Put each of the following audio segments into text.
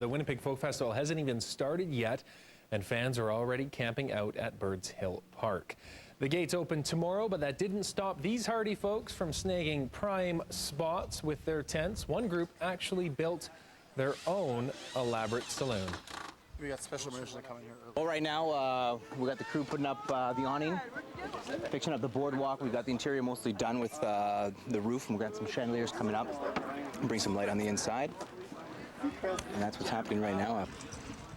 The Winnipeg Folk Festival hasn't even started yet, and fans are already camping out at Birds Hill Park. The gates open tomorrow, but that didn't stop these hardy folks from snagging prime spots with their tents. One group actually built their own elaborate saloon. We got special merchandise coming here. Well, right now, we got the crew putting up the awning, fixing up the boardwalk. We got the interior mostly done with the roof, and we got some chandeliers coming up and bring some light on the inside. And that's what's happening right now.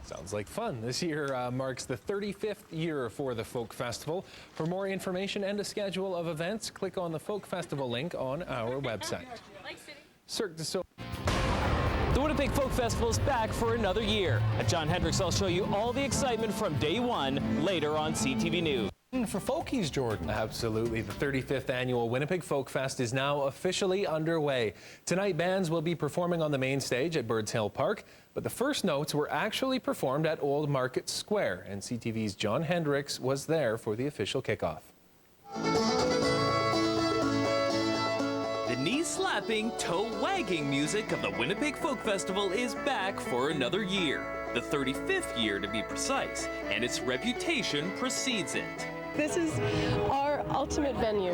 Sounds like fun. This year marks the 35th year for the Folk Festival. For more information and a schedule of events, click on the Folk Festival link on our website. Cirque du Soleil. The Winnipeg Folk Festival is back for another year. At John Hendricks, I'll show you all the excitement from day one later on CTV News. For folkies, Jordan. Absolutely. The 35th annual Winnipeg Folk Fest is now officially underway. Tonight, bands will be performing on the main stage at Birds Hill Park, but the first notes were actually performed at Old Market Square, and CTV's John Hendricks was there for the official kickoff. The knee-slapping, toe-wagging music of the Winnipeg Folk Festival is back for another year. The 35th year to be precise, and its reputation precedes it. This is our ultimate venue.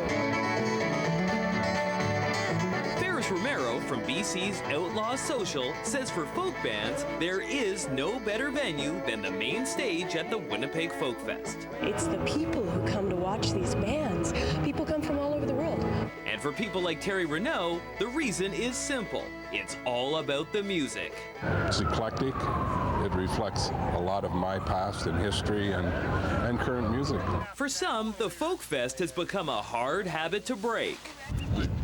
Ferris Romero from BC's Outlaw Social says for folk bands, there is no better venue than the main stage at the Winnipeg Folk Fest. It's the people who come to watch these bands. People come from all over the world. And for people like Terry Renault, the reason is simple. It's all about the music. It's eclectic. It reflects a lot of my past and history and current music. For some, the Folk Fest has become a hard habit to break.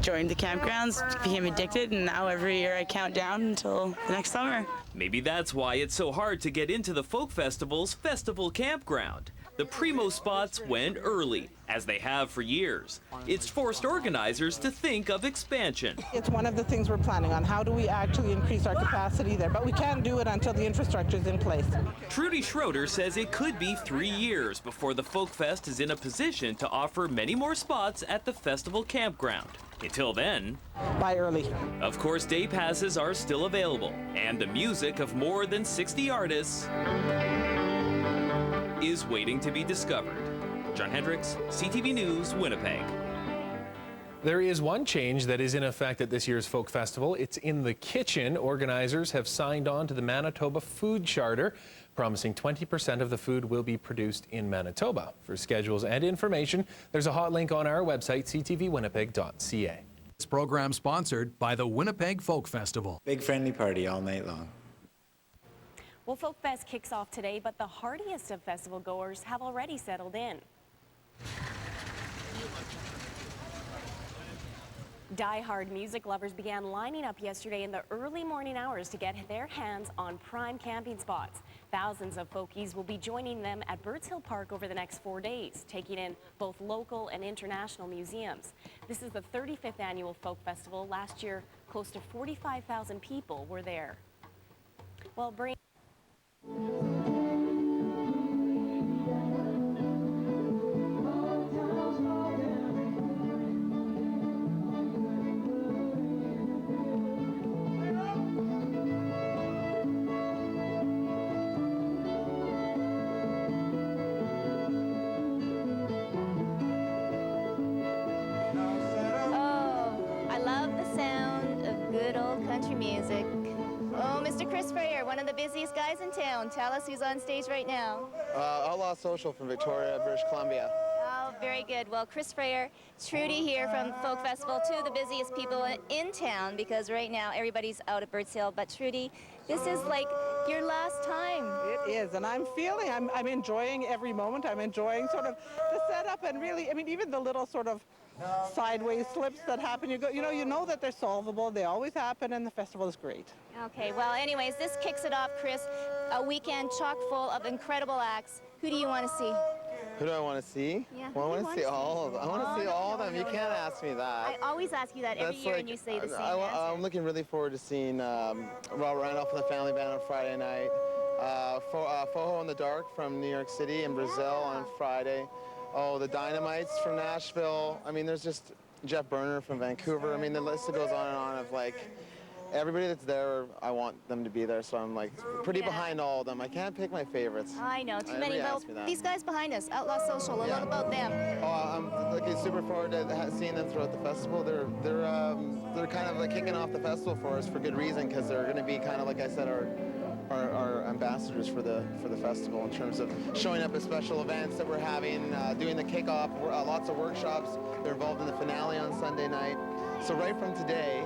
Joined the campgrounds, became addicted, and now every year I count down until the next summer. Maybe that's why it's so hard to get into the Folk Festival's festival campground. The primo spots went early, as they have for years. It's forced organizers to think of expansion. It's one of the things we're planning on. How do we actually increase our capacity there? But we can't do it until the infrastructure is in place. Trudy Schroeder says it could be 3 years before the Folk Fest is in a position to offer many more spots at the festival campground. Until then, buy early. Of course, day passes are still available, and the music of more than 60 artists is waiting to be discovered. John Hendricks, CTV News, Winnipeg. There is one change that is in effect at this year's Folk Festival. It's in the kitchen. Organizers have signed on to the Manitoba Food Charter, promising 20% of the food will be produced in Manitoba. For schedules and information, there's a hot link on our website, ctvwinnipeg.ca. This program sponsored by the Winnipeg Folk Festival. Big friendly party all night long. Well, Folk Fest kicks off today, but the hardiest of festival goers have already settled in. Die-hard music lovers began lining up yesterday in the early morning hours to get their hands on prime camping spots. Thousands of folkies will be joining them at Birds Hill Park over the next 4 days, taking in both local and international museums. This is the 35th annual Folk Festival. Last year, close to 45,000 people were there. Well, music. Oh, Mr. Chris Frayer, one of the busiest guys in town. Tell us who's on stage right now. Outlaw Social from Victoria, British Columbia. Oh, very good. Well, Chris Frayer, Trudy here from Folk Festival, two of the busiest people in town because right now everybody's out at Birds Hill. But Trudy, this is like your last time. It is, and I'm enjoying every moment. I'm enjoying sort of the setup and really, I mean, even the little sort of sideways slips that happen. You know that they're solvable. They always happen, and the festival is great. Okay, well, anyways, this kicks it off, Chris. A weekend chock full of incredible acts. Who do you want to see? Who do I want to see? Yeah, well, I want to see all of them. I want to see all of them. You can't ask me that. I always ask you that every year, and you say the same answer. I'm looking really forward to seeing Robert Randolph and the Family Band on Friday night. Foho in the Dark from New York City and Brazil on Friday. Oh, the Dynamites from Nashville. I mean, there's just Jeff Berner from Vancouver. I mean, the list goes on and on of like everybody that's there, I want them to be there, so I'm like pretty behind all of them. I can't pick my favorites. I know, too many. Everybody Well, asks me that. these guys behind us, Outlaw Social, a little about them. Oh, I'm looking super forward to seeing them throughout the festival. They're kind of like kicking off the festival for us for good reason, because they're going to be kind of, like I said, our ambassadors for the festival in terms of showing up at special events that we're having, doing the kickoff, lots of workshops. They're involved in the finale on Sunday night. So right from today,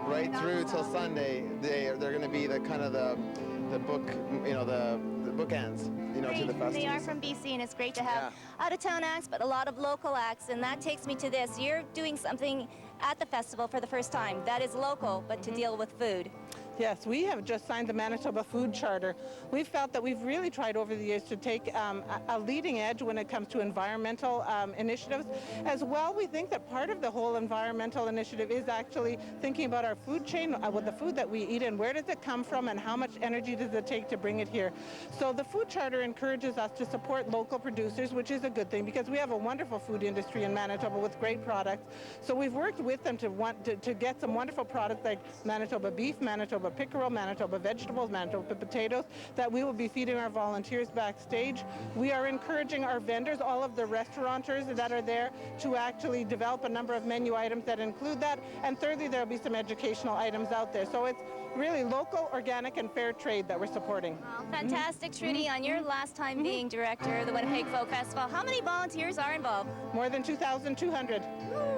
right through till Sunday, they're going to be the kind of the book, the bookends, to the festival. They are from BC, and it's great to have out-of-town acts, but a lot of local acts, and that takes me to this. You're doing something at the festival for the first time that is local, but to deal with food. Yes, we have just signed the Manitoba Food Charter. We've felt that we've really tried over the years to take a leading edge when it comes to environmental initiatives. As well, we think that part of the whole environmental initiative is actually thinking about our food chain, with the food that we eat, and where does it come from and how much energy does it take to bring it here. So the Food Charter encourages us to support local producers, which is a good thing because we have a wonderful food industry in Manitoba with great products. So we've worked with them to get some wonderful products like Manitoba beef, Manitoba pickerel, Manitoba vegetables, Manitoba potatoes that we will be feeding our volunteers backstage. We are encouraging our vendors, all of the restaurateurs that are there, to actually develop a number of menu items that include that. And thirdly, there will be some educational items out there. So it's really local, organic, and fair trade that we're supporting. Oh, fantastic, Trudy. On your last time being director of the Winnipeg Folk Festival, how many volunteers are involved? More than 2,200.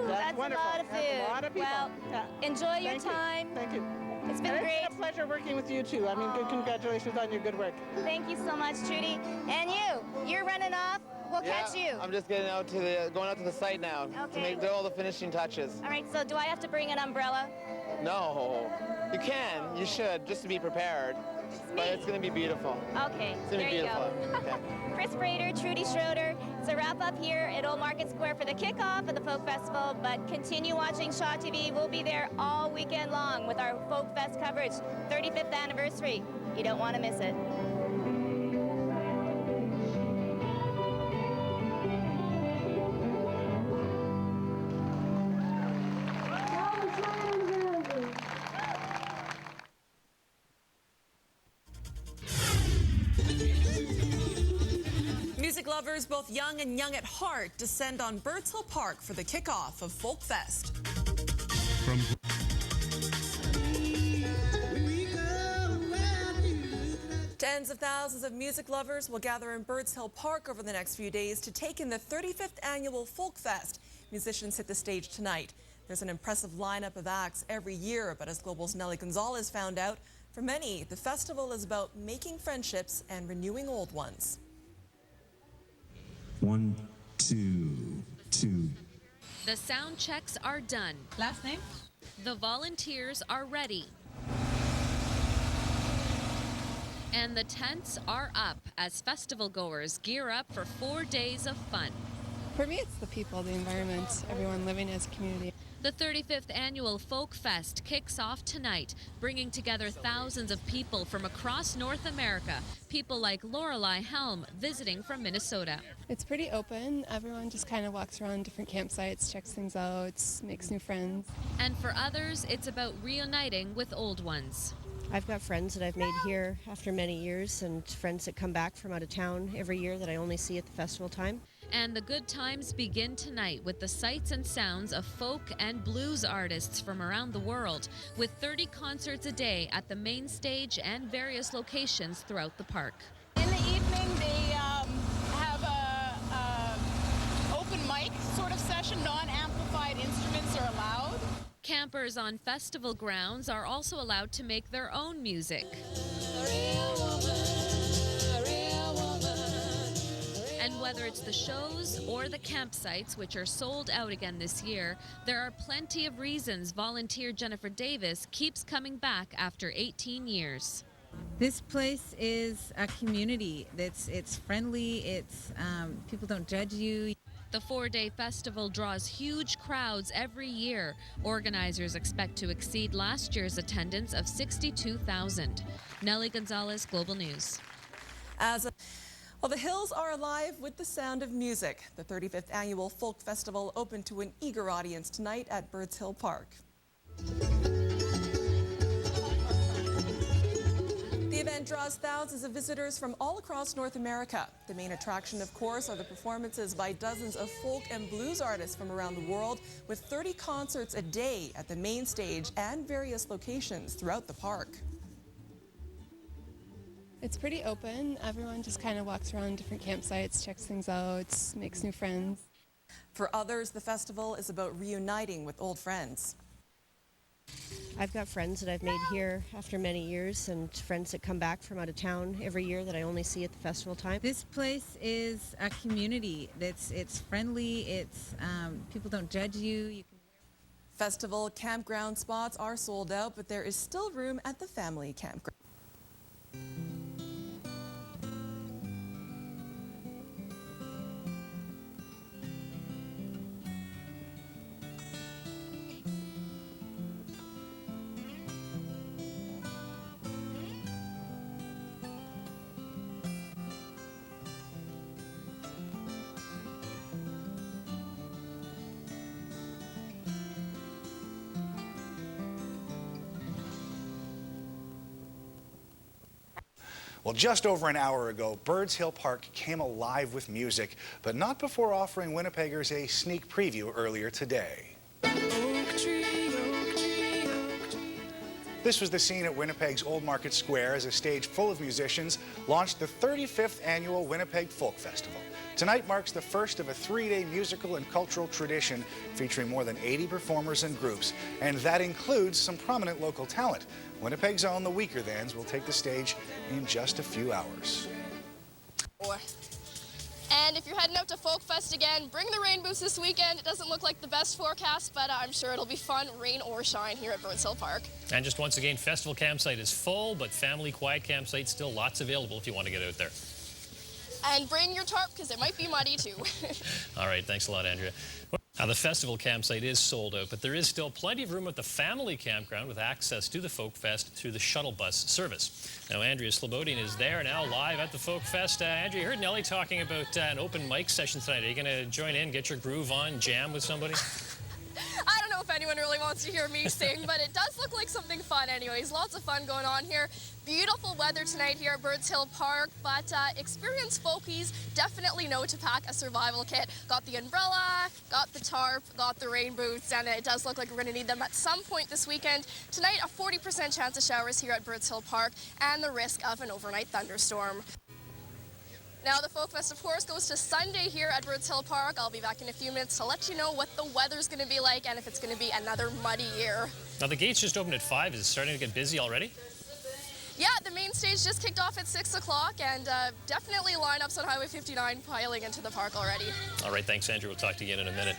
That's wonderful. a lot of food. That's a lot of people. Well, enjoy your time. Thank you. It's been great. It's been a pleasure working with you, too. I mean, congratulations on your good work. Thank you so much, Trudy. And you're running off. We'll catch you. I'm just going out to the site now to do all the finishing touches. All right, so do I have to bring an umbrella? No. You can. You should, just to be prepared. But it's going to be beautiful. Okay, it's going to there be you beautiful. go. Okay. Chris Frater, Trudy Schroeder. It's a wrap up here at Old Market Square for the kickoff of the Folk Festival, but continue watching Shaw TV. We'll be there all weekend long with our Folk Fest coverage, 35th anniversary. You don't want to miss it. Music lovers, both young and young at heart, descend on Birds Hill Park for the kickoff of Folk Fest. Tens of thousands of music lovers will gather in Birds Hill Park over the next few days to take in the 35th annual Folk Fest. Musicians hit the stage tonight. There's an impressive lineup of acts every year, but as Global's Nelly Gonzalez found out, for many, the festival is about making friendships and renewing old ones. 1, 2, 2. The sound checks are done. Last name? The volunteers are ready. And the tents are up as festival goers gear up for 4 days of fun. For me, it's the people, the environment, everyone living as a community. The 35th annual Folk Fest kicks off tonight, bringing together thousands of people from across North America. People like Lorelei Helm visiting from Minnesota. It's pretty open. Everyone just kind of walks around different campsites, checks things out, makes new friends. And for others, it's about reuniting with old ones. I've got friends that I've made here after many years, and friends that come back from out of town every year that I only see at the festival time. And the good times begin tonight with the sights and sounds of folk and blues artists from around the world, with 30 concerts a day at the main stage and various locations throughout the park. In the evening, they have a open mic sort of session. Non-amplified instruments are allowed. Campers on festival grounds are also allowed to make their own music. And whether it's the shows or the campsites, which are sold out again this year, there are plenty of reasons volunteer Jennifer Davis keeps coming back after 18 years. This place is a community. It's friendly. It's people don't judge you. The 4-day festival draws huge crowds every year. Organizers expect to exceed last year's attendance of 62,000. Nelly Gonzalez, Global News. Well, the hills are alive with the sound of music. The 35th annual Folk Festival opened to an eager audience tonight at Birds Hill Park. event draws thousands of visitors from all across North America. The main attraction, of course, are the performances by dozens of folk and blues artists from around the world, with 30 concerts a day at the main stage and various locations throughout the park. It's pretty open. Everyone just kind of walks around different campsites, checks things out, makes new friends. For others, the festival is about reuniting with old friends. I've got friends that I've made here after many years, and friends that come back from out of town every year that I only see at the festival time. This place is a community. It's friendly. It's people don't judge you. Festival campground spots are sold out, but there is still room at the family campground. Well, just over an hour ago, Birds Hill Park came alive with music, but not before offering Winnipeggers a sneak preview earlier today. This was the scene at Winnipeg's Old Market Square as a stage full of musicians launched the 35th annual Winnipeg Folk Festival. Tonight marks the first of a 3-day musical and cultural tradition featuring more than 80 performers and groups, and that includes some prominent local talent. Winnipeg's own The Weaker Thans will take the stage in just a few hours. And if you're heading out to Folk Fest again, bring the rain boots this weekend. It doesn't look like the best forecast, but I'm sure it'll be fun, rain or shine, here at Birds Hill Park. And just once again, festival campsite is full, but family quiet campsite still lots available if you want to get out there. And bring your tarp, because it might be muddy too. All right, thanks a lot, Andrea. Now, the festival campsite is sold out, but there is still plenty of room at the family campground with access to the Folk Fest through the shuttle bus service. Now, Andrea Slobodian is there now live at the Folk Fest. Andrea, you heard Nellie talking about an open mic session tonight. Are you going to join in, get your groove on, jam with somebody? I don't know if anyone really wants to hear me sing, but it does look like something fun anyways. Lots of fun going on here. Beautiful weather tonight here at Birds Hill Park, but experienced folkies definitely know to pack a survival kit. Got the umbrella, got the tarp, got the rain boots, and it does look like we're going to need them at some point this weekend. Tonight, a 40% chance of showers here at Birds Hill Park and the risk of an overnight thunderstorm. Now, the Folk Fest, of course, goes to Sunday here at Birds Hill Park. I'll be back in a few minutes to let you know what the weather's going to be like and if it's going to be another muddy year. Now, the gates just opened at 5. Is it starting to get busy already? Yeah, the main stage just kicked off at 6 o'clock, and definitely lineups on Highway 59 piling into the park already. All right, thanks, Andrew. We'll talk to you again in a minute.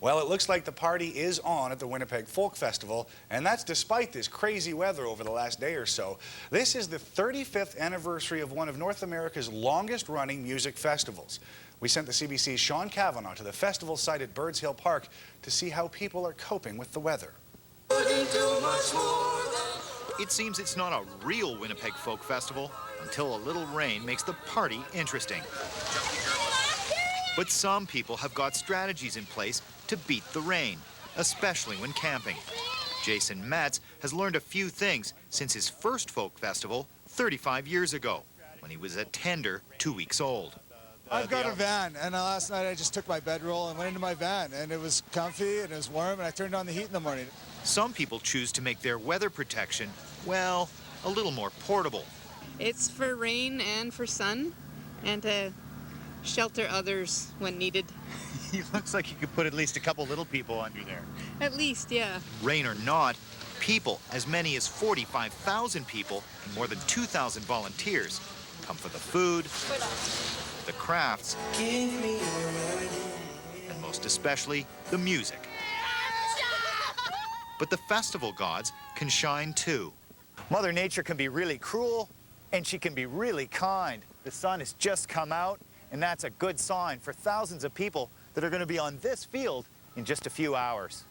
Well, it looks like the party is on at the Winnipeg Folk Festival, and that's despite this crazy weather over the last day or so. This is the 35th anniversary of one of North America's longest-running music festivals. We sent the CBC's Sean Cavanaugh to the festival site at Birds Hill Park to see how people are coping with the weather. It seems it's not a real Winnipeg Folk Festival until a little rain makes the party interesting. But some people have got strategies in place to beat the rain, especially when camping. Jason Metz has learned a few things since his first folk festival 35 years ago, when he was a tender 2 weeks old. I've got a van, and last night I just took my bedroll and went into my van, and it was comfy and it was warm, and I turned on the heat in the morning. Some people choose to make their weather protection, well, a little more portable. It's for rain and for sun, and to shelter others when needed. It looks like you could put at least a couple little people under there. At least, yeah. Rain or not, people, as many as 45,000 people and more than 2,000 volunteers, come for the food, the crafts, and most especially the music. But the festival gods can shine too. Mother Nature can be really cruel, and she can be really kind. The sun has just come out, and that's a good sign for thousands of people that are going to be on this field in just a few hours.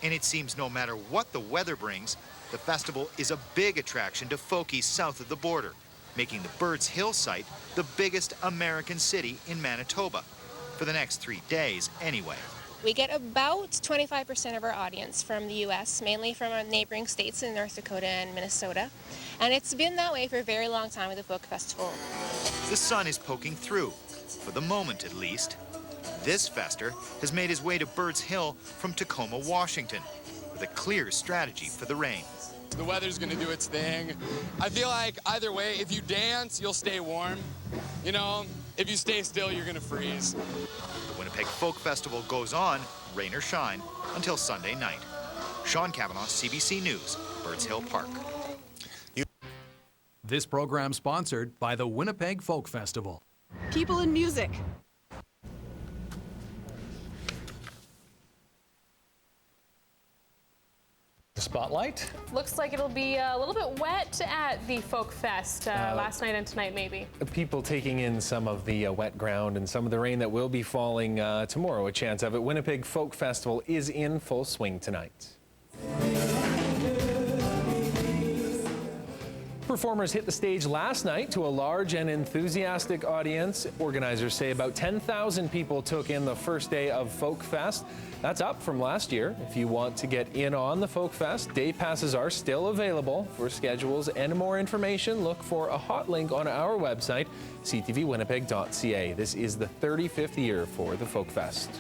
And it seems no matter what the weather brings, the festival is a big attraction to folkies south of the border, making the Birds Hill site the biggest American city in Manitoba, for the next 3 days anyway. We get about 25% of our audience from the U.S., mainly from our neighboring states in North Dakota and Minnesota. And it's been that way for a very long time with the Folk Festival. The sun is poking through, for the moment at least. This fester has made his way to Birds Hill from Tacoma, Washington, with a clear strategy for the rain. The weather's gonna do its thing. I feel like either way, if you dance, you'll stay warm. You know, if you stay still, you're gonna freeze. The Winnipeg Folk Festival goes on, rain or shine, until Sunday night. Sean Cavanaugh, CBC News, Birds Hill Park. This program sponsored by the Winnipeg Folk Festival. People in music. Spotlight. Looks like it'll be a little bit wet at the Folk Fest last night and tonight, maybe. People taking in some of the wet ground and some of the rain that will be falling tomorrow, a chance of it. Winnipeg Folk Festival is in full swing tonight. Performers hit the stage last night to a large and enthusiastic audience. Organizers say about 10,000 people took in the first day of Folk Fest. That's up from last year. If you want to get in on the Folk Fest, day passes are still available. For schedules and more information, look for a hot link on our website, ctvwinnipeg.ca. This is the 35th year for the Folk Fest.